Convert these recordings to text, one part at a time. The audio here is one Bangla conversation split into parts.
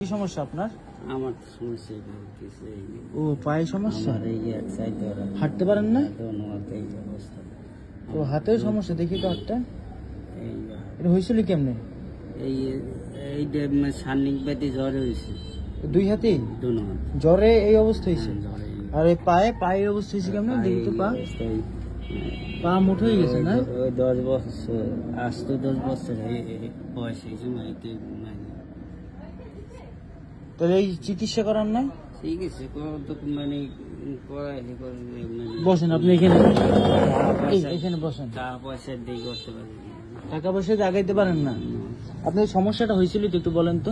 কি সমস্যা আপনার? আমার সমস্যা কিছু ও পায়ে সমস্যা, এই এক সাইড হাঁটতে পারেন না? এই অবস্থা। ও হাতের সমস্যা, দেখি তো হাতটা। এই এটা হয়েছিল কেমনে? এই এই সান্নিক ব্যাধি জ্বরে হয়েছে, দুই হাতেই দুনো হাত জ্বরে এই অবস্থা হয়েছে। জ্বরে। আর এই পায়ে পায়ে অবস্থা হয়েছে কেমনে? দেখি তো পা পা মুঠো হয়ে গেছে না? ওই 10 বছর আজ তো 10 বছর বয়স, এই সময় তাহলে এই চিকিৎসা করার না? ঠিক আছে তো মানে বসেন আপনি এখানে, এখানে বসেন। টাকা পয়সা দিয়ে করতে পারি, টাকা পয়সা দিয়ে আগাইতে পারেন না? আপনার সমস্যাটা হয়েছিল তো একটু বলেন তো।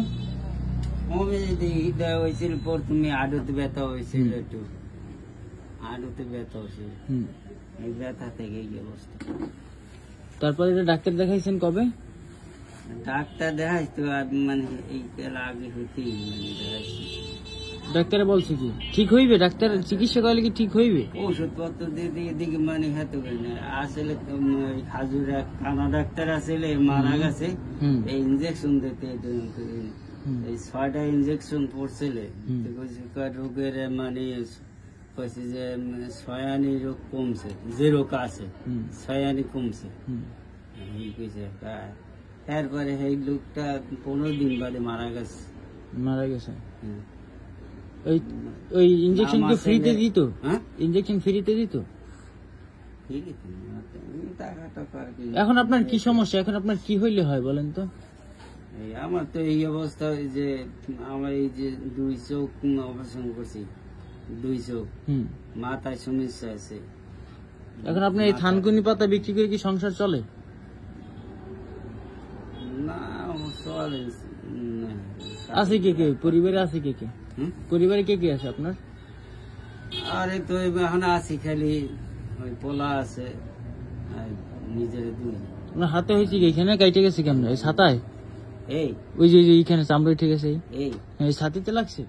হয়েছিল পর তুমি আডুতে ব্যথা হয়েছিল, একটু আডুতে ব্যথা হয়েছিল, এই ব্যথা থেকে এই অবস্থা। তারপরে এটা ডাক্তার দেখাইছেন কবে? ডাক্তার দেখাইছি তো মানে এই আগে হইতেই মানে দেখাইছি। ডাক্তারে বলছে কি ঠিক হইবে? ডাক্তার চিকিৎসা করলে কি ঠিক হইবে? ওষুধপত্র দিয়ে দিয়ে দিকে মানে হাতে না আসলে হাজুর এক কানা ডাক্তার আসলে মারা গেছে, এই ইঞ্জেকশন দিতে এই 6টা ইঞ্জেকশন পড়ছিল, রোগের মানে কইছে যে ছয়ানি রোগ কমছে, যে রোগ আছে ছয়ানি কমছে এই কইছে। তারপরে এই লোকটা 15 দিন বাদে মারা গেছে। মারা গেছে? ওই ওই ইনজেকশন কি ফ্রিতে দিত? হ্যাঁ, ইনজেকশন ফ্রিতে দিত। এখন আপনার কি সমস্যা? এখন আপনার কি হইলে হয় বলেন তো? আমার তো এই অবস্থা যে আমার এই যে 2 চোখ অপারেশন করছি, 2 চোখ, মাথায় সমস্যা আছে। এখন আপনি এই থানকুনি পাতা বিক্রি করে কি সংসার চলে? না চলে। আছে কে কে পরিবারে? আছে কে কে পরিবারে? কে কে আছে আপনার? আরে তো এখন আছি খালি ওই পোলা আছে আর নিজের দুই। আপনার হাতে হয়েছে কি? এখানে কাইটে গেছে কেমন? এই ছাতায়? এই ওই যে এইখানে চামড়া ঠিক আছে, এই ছাতিতে লাগছে?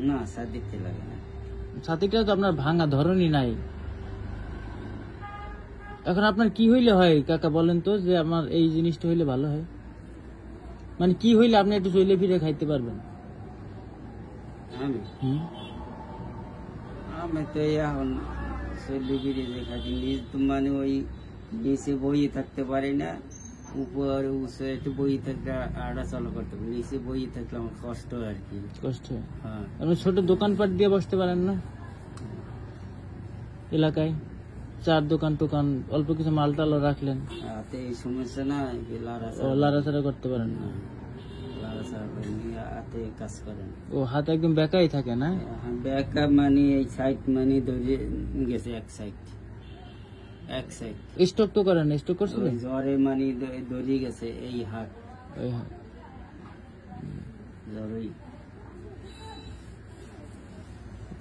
না ছাতিতে লাগে না, ছাতিটা তো আপনার ভাঙা ধরনই নাই। এখন আপনার কি হইলে হয় কাকা বলেন তো, যে আমার এই জিনিসটা হইলে ভালো হয়? মানে কি হইলে আপনি একটু চলে ফিরে খাইতে পারবেন? আমি তো এখন চলে ফিরে যে খাচ্ছি, মানে ওই নিচে বইয়ে থাকতে পারি না, উপর উঁচু একটু বই থাকলে আড়া চলা করতে পারি, নিচে বই থাকলে আমার কষ্ট হয় আর কি। কষ্ট? হ্যাঁ। আপনি ছোট দোকানপাট দিয়ে বসতে পারেন না এলাকায়? চার দোকান টোকান অল্প কিছু মাল টাল রাখলেন, হাতে এই সমস্যা না, লাড়াচাড়া করতে পারেন না? হাতে কাজ করেন। ও হাতে একদম বেকাই থাকে না? বেকা মানে এই সাইড মানে ধরে গেছে, এক সাইড স্টক তো করেন? স্টক করছিলেন? জ্বরে মানে ধরে গেছে এই হাত, ওই হাত জ্বরই।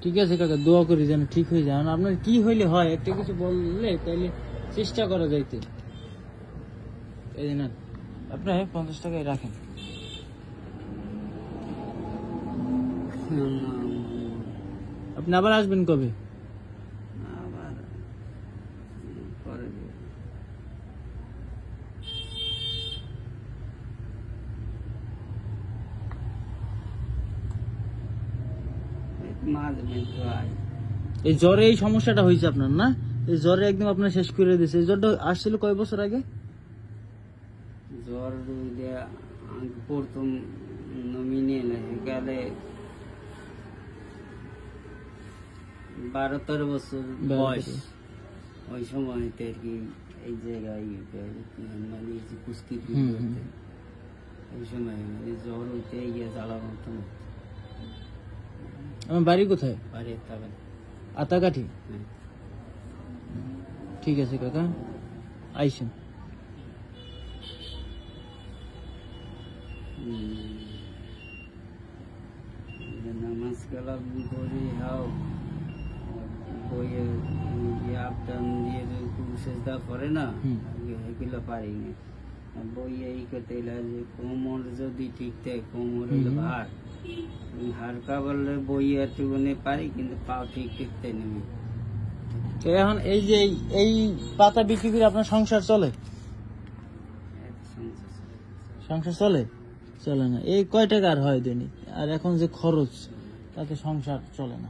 ঠিক আছে কাকা, দোয়া করি যেন ঠিক হয়ে যায়। আপনার কি হইলে হয় একটা কিছু বললে তাইলে চেষ্টা করা যাইতে। এই যে নেন, আপনি 50 টাকায় রাখেন। আপনি আবার আসবেন কবে? আবার পরে এই জ্বরে এই সমস্যাটা হয়েছে আপনার না? এই জ্বরে একদম আপনার শেষ করে দিয়েছে। এই জ্বরটা আসছিল কয় বছর আগে? জ্বর প্রথম নমিনে গেলে 12-13 বছর বয়স, ওই সময়তে আর কি এই জায়গায় মানে কুস্কি ওই সময় মানে জ্বর হইতে গিয়ে জ্বালা মতন। আমার বাড়ি কোথায়? বাড়ি আতাকাঠি? ঠিক আছে কাকা, আইসেন। নামাজ কালাম করি, হাও বইয়ে আপটান দিয়ে সেজদা করে না, এগুলো পারি না। বই এই করতে যে কোমর যদি ঠিক থাকে, কোমর হলে ভার হালকা বললে বই একটুখানি পারি, কিন্তু পাও ঠিক টিকতে নেই। এখন এই যে এই পাতা বিক্রি করে আপনার সংসার চলে? সংসার চলে? চলে না। এই কয় টাকা আর হয় দৈনিক, আর এখন যে খরচ তাতে সংসার চলে না।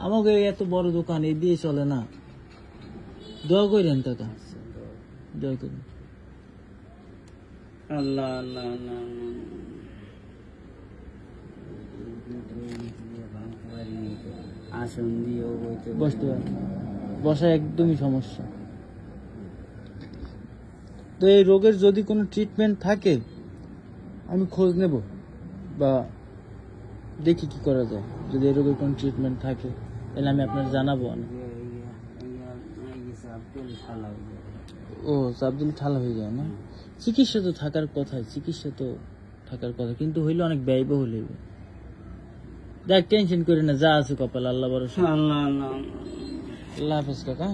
আমাকে এত বড় দোকান এই দিয়ে চলে না। দোয়া করেন কাকা, দোয়া করেন। আল্লাহ আল্লাহ আল্লাহ আসন দিয়েও বসতে পারেন, বসা একদমই সমস্যা। তো এই রোগের যদি কোনো ট্রিটমেন্ট থাকে আমি খোঁজ নেব, বা দেখি কি করা যায়। যদি এই রোগের কোনো ট্রিটমেন্ট থাকে তাহলে আমি আপনার জানাবো। ও সাবজেক্ট ঠালা হয়ে যায় না? চিকিৎসা তো থাকার কথাই, চিকিৎসা তো থাকার কথা, কিন্তু হইলে অনেক ব্যয়বহুল হইবে। দেখ টেনশন করি না, যা আছে কপাল আল্লাহ ভরসা। আল্লাহ আল্লাহ আল্লাহ হাফেজ কাকা।